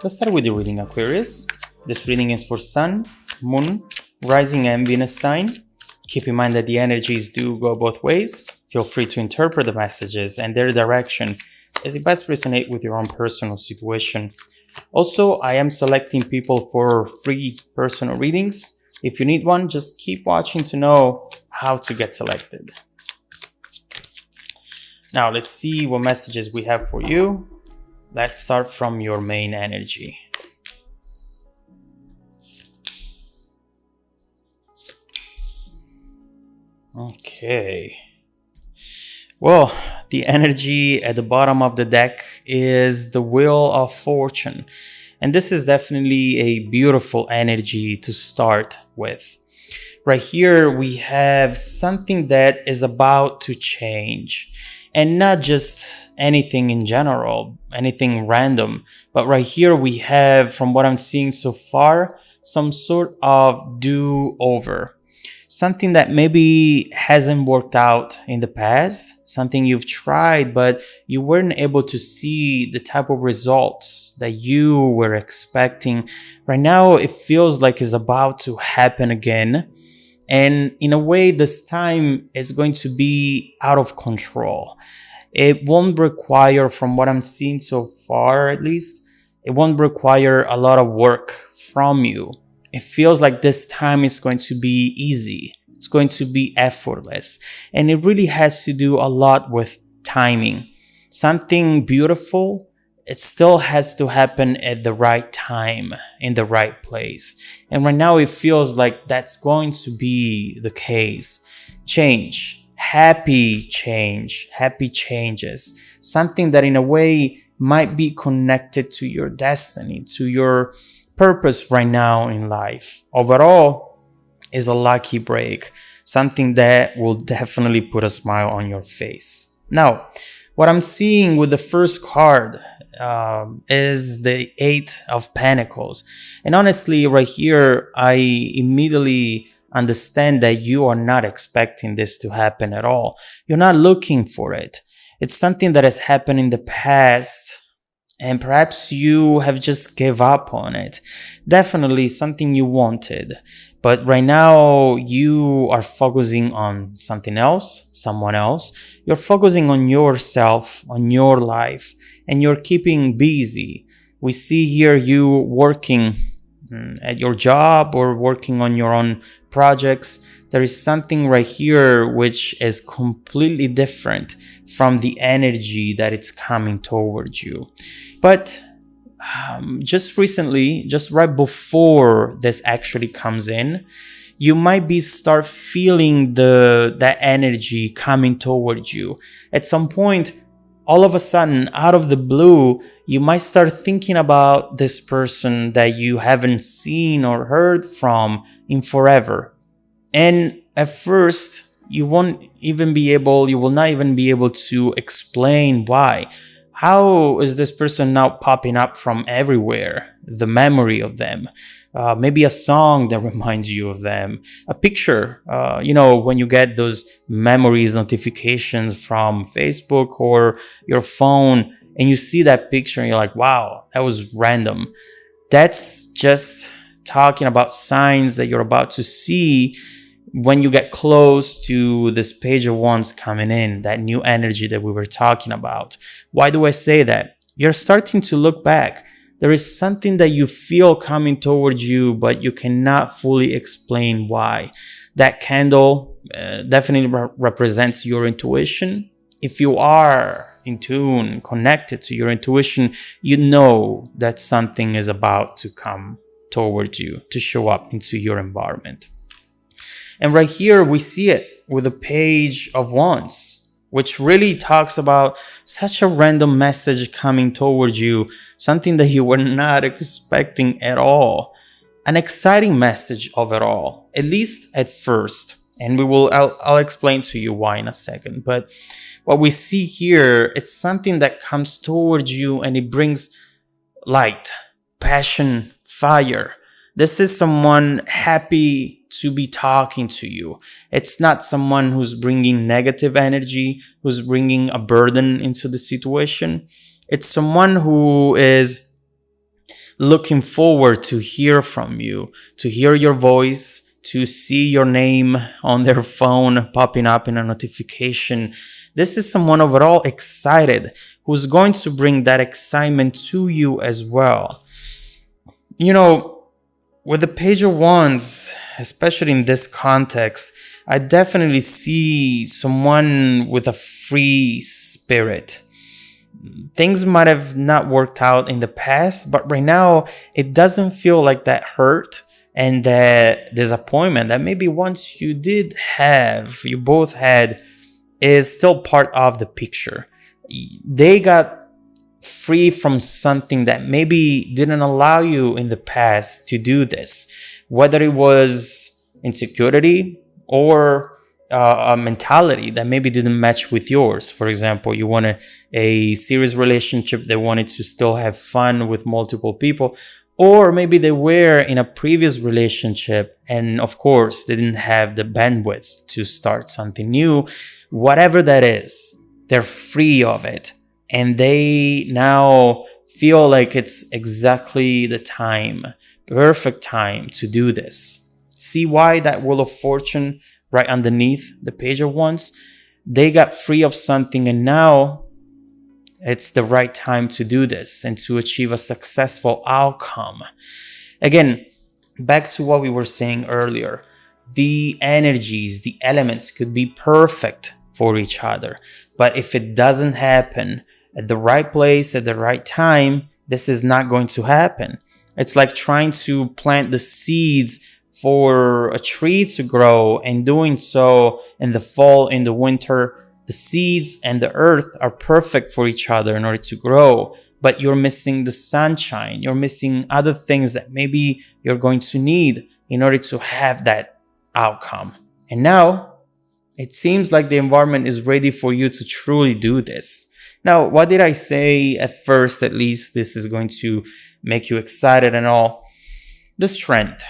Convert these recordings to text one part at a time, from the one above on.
Let's start with the reading, Aquarius. This reading is for Sun, Moon, Rising and Venus sign. Keep in mind that the energies do go both ways. Feel free to interpret the messages and their direction as it best resonate with your own personal situation. Also, I am selecting people for free personal readings. If you need one, just keep watching to know how to get selected. Now, let's see what messages we have for you. Let's start from your main energy. Okay. Well, the energy at the bottom of the deck is the Wheel of Fortune. And this is definitely a beautiful energy to start with. Right here, we have something that is about to change. And not just anything in general, anything random. But right here, we have, from what I'm seeing so far, some sort of do-over. Something that maybe hasn't worked out in the past, something you've tried, but you weren't able to see the type of results that you were expecting. Right now, it feels like it's about to happen again. And in a way, this time is going to be out of control. It won't require, from what I'm seeing so far at least, it won't require a lot of work from you. It feels like this time is going to be easy. It's going to be effortless. And it really has to do a lot with timing. Something beautiful, it still has to happen at the right time, in the right place. And right now it feels like that's going to be the case. Change, happy changes. Something that in a way might be connected to your destiny, to your purpose right now in life. Overall is a lucky break, something that will definitely put a smile on your face. Now, what I'm seeing with the first card is the Eight of Pentacles. And honestly, right here, I immediately understand that you are not expecting this to happen at all. You're not looking for it. It's something that has happened in the past, and perhaps you have just gave up on it. Definitely something you wanted. But right now you are focusing on something else, someone else. You're focusing on yourself, on your life, and you're keeping busy. We see here you working at your job or working on your own projects. There is something right here which is completely different from the energy that it's coming towards you. But just recently, just right before this actually comes in, you might start feeling that energy coming towards you. At some point, all of a sudden, out of the blue, you might start thinking about this person that you haven't seen or heard from in forever. And at first, you will not even be able to explain why. How is this person now popping up from everywhere? The memory of them. Maybe a song that reminds you of them. A picture. When you get those memories notifications from Facebook or your phone and you see that picture and you're like, wow, that was random. That's just talking about signs that you're about to see when you get close to this Page of Wands coming in, that new energy that we were talking about. Why do I say that? You're starting to look back. There is something that you feel coming towards you, but you cannot fully explain why. That candle definitely represents your intuition. If you are in tune, connected to your intuition, you know that something is about to come towards you, to show up into your environment. And right here, we see it with the Page of Wands, which really talks about such a random message coming towards you, something that you were not expecting at all. An exciting message overall, at least at first. And I'll explain to you why in a second. But what we see here, it's something that comes towards you and it brings light, passion, fire. This is someone happy to be talking to you. It's not someone who's bringing negative energy, who's bringing a burden into the situation. It's someone who is looking forward to hear from you, to hear your voice, to see your name on their phone popping up in a notification. This is someone overall excited, who's going to bring that excitement to you as well. You know, with the Page of Wands, especially in this context, I definitely see someone with a free spirit. Things might have not worked out in the past, but right now it doesn't feel like that hurt and that disappointment that maybe once you both had, is still part of the picture. They got free from something that maybe didn't allow you in the past to do this, whether it was insecurity or a mentality that maybe didn't match with yours. For example, you wanted a serious relationship, they wanted to still have fun with multiple people, or maybe they were in a previous relationship and of course they didn't have the bandwidth to start something new. Whatever that is, they're free of it, and they now feel like it's exactly the time, perfect time to do this. See why that Wheel of Fortune right underneath the Page of Wands? They got free of something, and now it's the right time to do this and to achieve a successful outcome. Again, back to what we were saying earlier. The energies, the elements could be perfect for each other, but if it doesn't happen at the right place at the right time, this is not going to happen. It's like trying to plant the seeds for a tree to grow, and doing so in the fall, in the winter, the seeds and the earth are perfect for each other in order to grow, but you're missing the sunshine. You're missing other things that maybe you're going to need in order to have that outcome. And now it seems like the environment is ready for you to truly do this. Now, what did I say at first? At least this is going to make you excited and all. The Strength.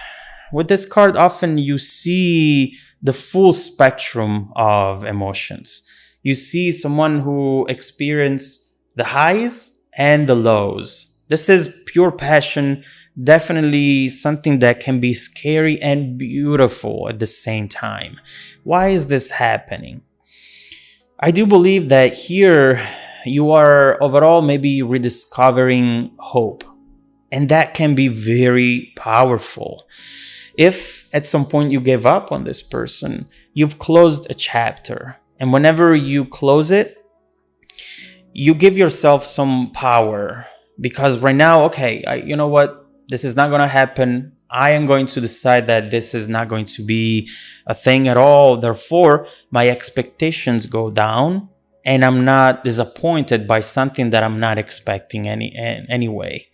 With this card, often you see the full spectrum of emotions. You see someone who experienced the highs and the lows. This is pure passion, definitely something that can be scary and beautiful at the same time. Why is this happening? I do believe that here you are overall maybe rediscovering hope, and that can be very powerful. If at some point you gave up on this person, you've closed a chapter. And whenever you close it, you give yourself some power. Because right now, okay, you know what? This is not going to happen. I am going to decide that this is not going to be a thing at all. Therefore, my expectations go down, and I'm not disappointed by something that I'm not expecting anyway.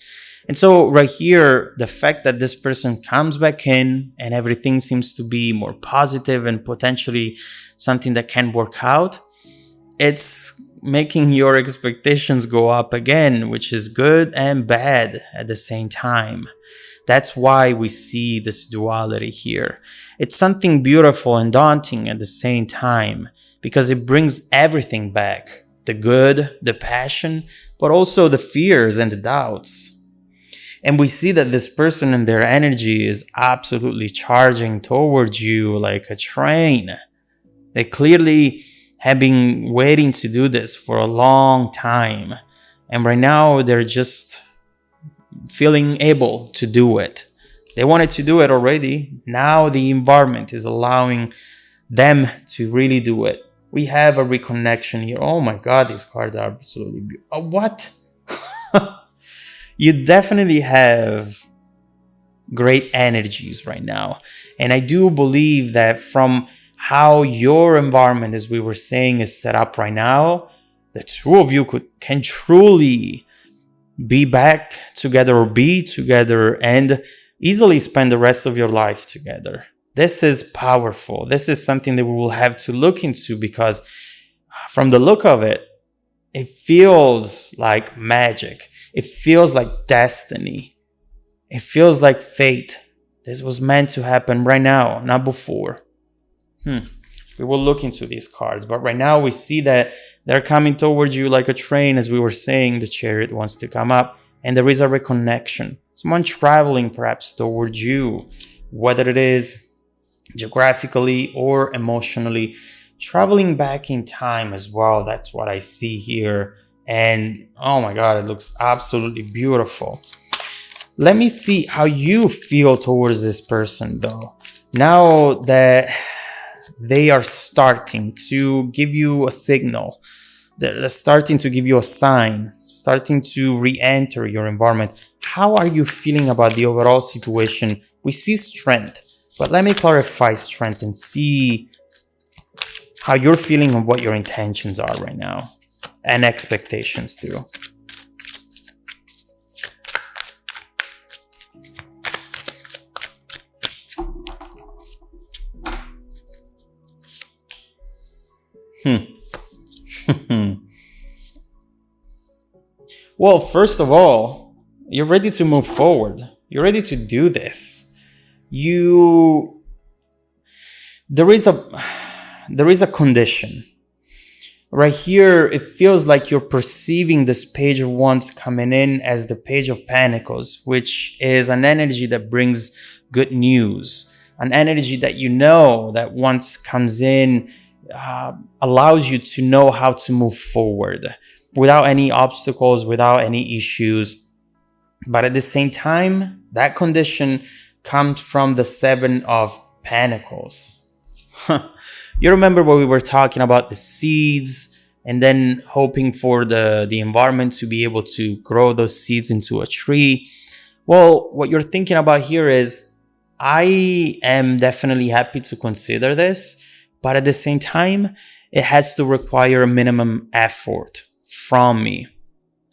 And so right here, the fact that this person comes back in and everything seems to be more positive and potentially something that can work out, it's making your expectations go up again, which is good and bad at the same time. That's why we see this duality here. It's something beautiful and daunting at the same time, because it brings everything back. The good, the passion, but also the fears and the doubts. And we see that this person and their energy is absolutely charging towards you like a train. They clearly have been waiting to do this for a long time. And right now they're just feeling able to do it. They wanted to do it already. Now the environment is allowing them to really do it. We have a reconnection here. Oh my God, these cards are absolutely beautiful. What? You definitely have great energies right now. And I do believe that from how your environment, as we were saying, is set up right now, the two of you can truly be back together or be together and easily spend the rest of your life together. This is powerful. This is something that we will have to look into, because from the look of it, it feels like magic. It feels like destiny. It feels like fate. This was meant to happen right now, not before. We will look into these cards, but right now we see that they're coming towards you like a train. As we were saying, the Chariot wants to come up, and there is a reconnection. someone traveling perhaps towards you, whether it is geographically or emotionally, traveling back in time as well. That's what I see here. And oh my God, it looks absolutely beautiful. Let me see how you feel towards this person though. Now that they are starting to give you a signal, they're starting to give you a sign, starting to re-enter your environment, how are you feeling about the overall situation? We see strength, but let me clarify strength and see how you're feeling and what your intentions are right now and expectations too. Well, first of all, you're ready to move forward. You're ready to do this. There is a condition. Right here, it feels like you're perceiving this Page of Wands coming in as the Page of Pentacles, which is an energy that brings good news, an energy that you know that once comes in, allows you to know how to move forward without any obstacles, without any issues. But at the same time, that condition comes from the Seven of Pentacles. You remember when we were talking about the seeds and then hoping for the environment to be able to grow those seeds into a tree? Well, what you're thinking about here is, I am definitely happy to consider this, but at the same time, it has to require a minimum effort from me.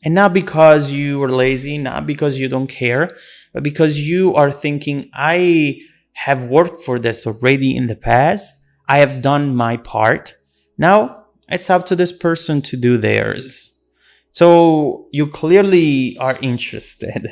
And not because you are lazy, not because you don't care, but because you are thinking, I have worked for this already in the past. I have done my part. Now it's up to this person to do theirs. So you clearly are interested,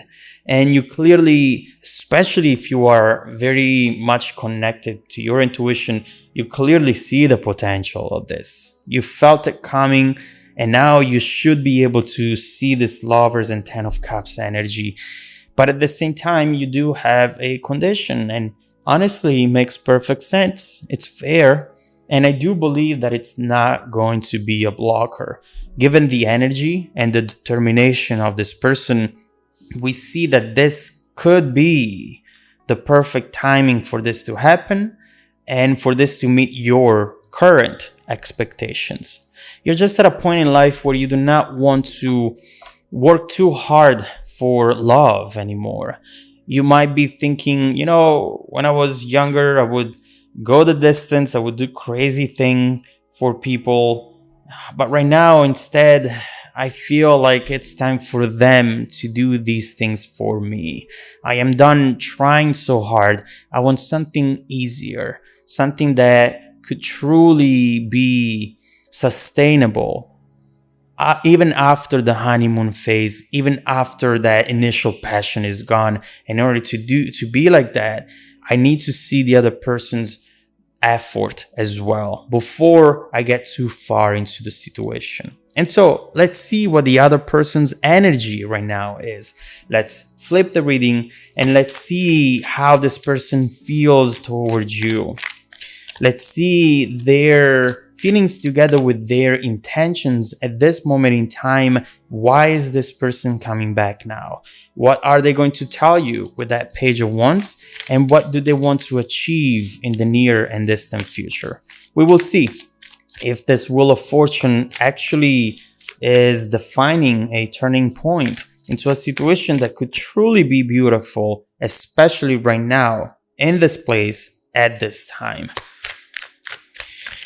and you clearly, especially if you are very much connected to your intuition, you clearly see the potential of this. You felt it coming, and now you should be able to see this Lovers and Ten of Cups energy. But at the same time, you do have a condition, and honestly, it makes perfect sense. It's fair. And I do believe that it's not going to be a blocker. Given the energy and the determination of this person, we see that this could be the perfect timing for this to happen and for this to meet your current expectations. You're just at a point in life where you do not want to work too hard for love anymore. You might be thinking, when I was younger, I would go the distance, I would do crazy thing for people. But right now, instead, I feel like it's time for them to do these things for me. I am done trying so hard. I want something easier, something that could truly be sustainable. Even after the honeymoon phase, even after that initial passion is gone. In order to be like that, I need to see the other person's effort as well before I get too far into the situation. And so let's see what the other person's energy right now is. Let's flip the reading and let's see how this person feels towards you. Let's see their feelings together with their intentions at this moment in time. Why is this person coming back now? What are they going to tell you with that Page of Wands? And what do they want to achieve in the near and distant future? We will see if this Wheel of Fortune actually is defining a turning point into a situation that could truly be beautiful, especially right now, in this place, at this time.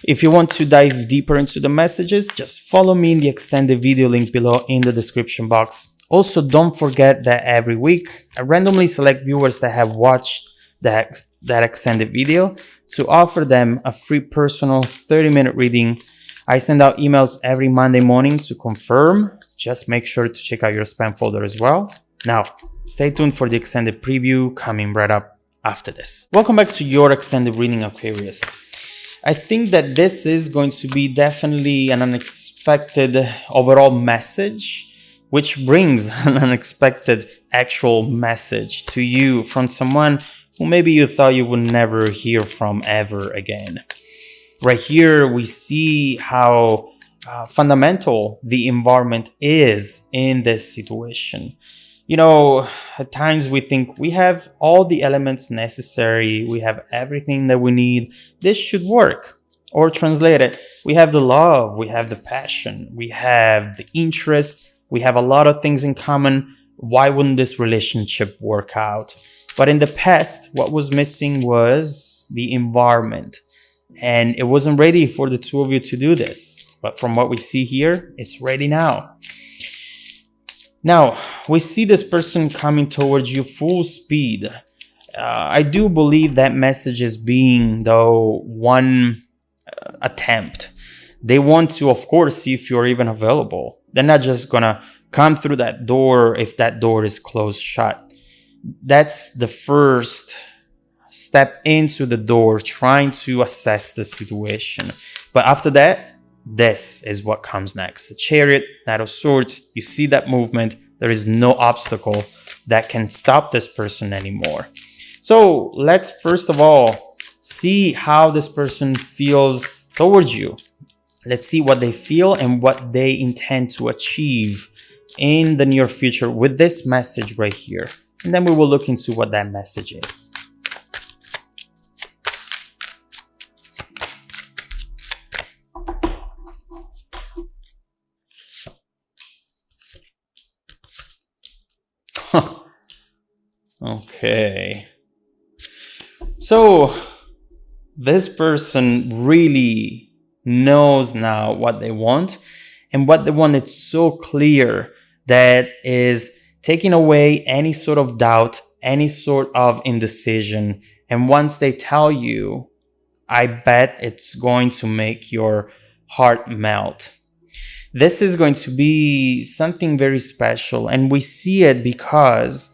If you want to dive deeper into the messages, just follow me in the extended video link below in the description box. Also, don't forget that every week, I randomly select viewers that have watched that extended video to offer them a free personal 30-minute reading. I send out emails every Monday morning to confirm. Just make sure to check out your spam folder as well. Now, stay tuned for the extended preview coming right up after this. Welcome back to your extended reading, Aquarius. I think that this is going to be definitely an unexpected overall message which brings an unexpected actual message to you from someone who maybe you thought you would never hear from ever again. Right here, we see how fundamental the environment is in this situation. You know, at times we think we have all the elements necessary, we have everything that we need, this should work. Or translate it, we have the love, we have the passion, we have the interest, we have a lot of things in common. Why wouldn't this relationship work out? But in the past, what was missing was the environment. And it wasn't ready for the two of you to do this. But from what we see here, it's ready now. Now, we see this person coming towards you full speed. I do believe that message is being, though, one attempt. They want to, of course, see if you're even available. They're not just gonna come through that door if that door is closed shut. That's the first step into the door, trying to assess the situation. But after that, this is what comes next. The Chariot, Knight of Swords, you see that movement. There is no obstacle that can stop this person anymore. So let's first of all see how this person feels towards you. Let's see what they feel and what they intend to achieve in the near future with this message right here. And then we will look into what that message is. Okay. So this person really knows now what they want, and what they want is so clear that is taking away any sort of doubt, any sort of indecision. And once they tell you, I bet it's going to make your heart melt. This is going to be something very special, and we see it because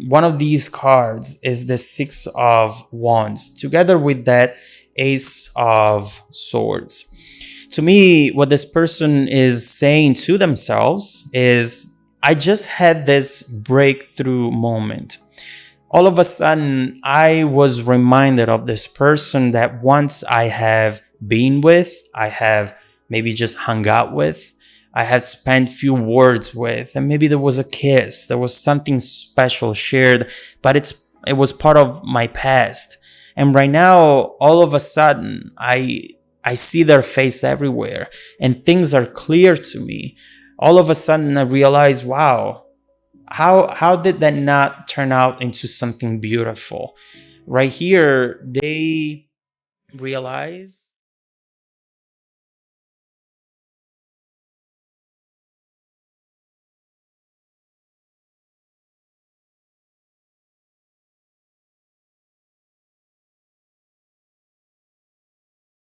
one of these cards is the Six of Wands, together with that Ace of Swords. To me, what this person is saying to themselves is, I just had this breakthrough moment. All of a sudden, I was reminded of this person that once I have been with, I have maybe just hung out with, I have spent few words with, and maybe there was a kiss, there was something special shared, but it was part of my past. And right now, all of a sudden, I see their face everywhere, and things are clear to me. All of a sudden, I realize, wow, how did that not turn out into something beautiful? Right here, they realize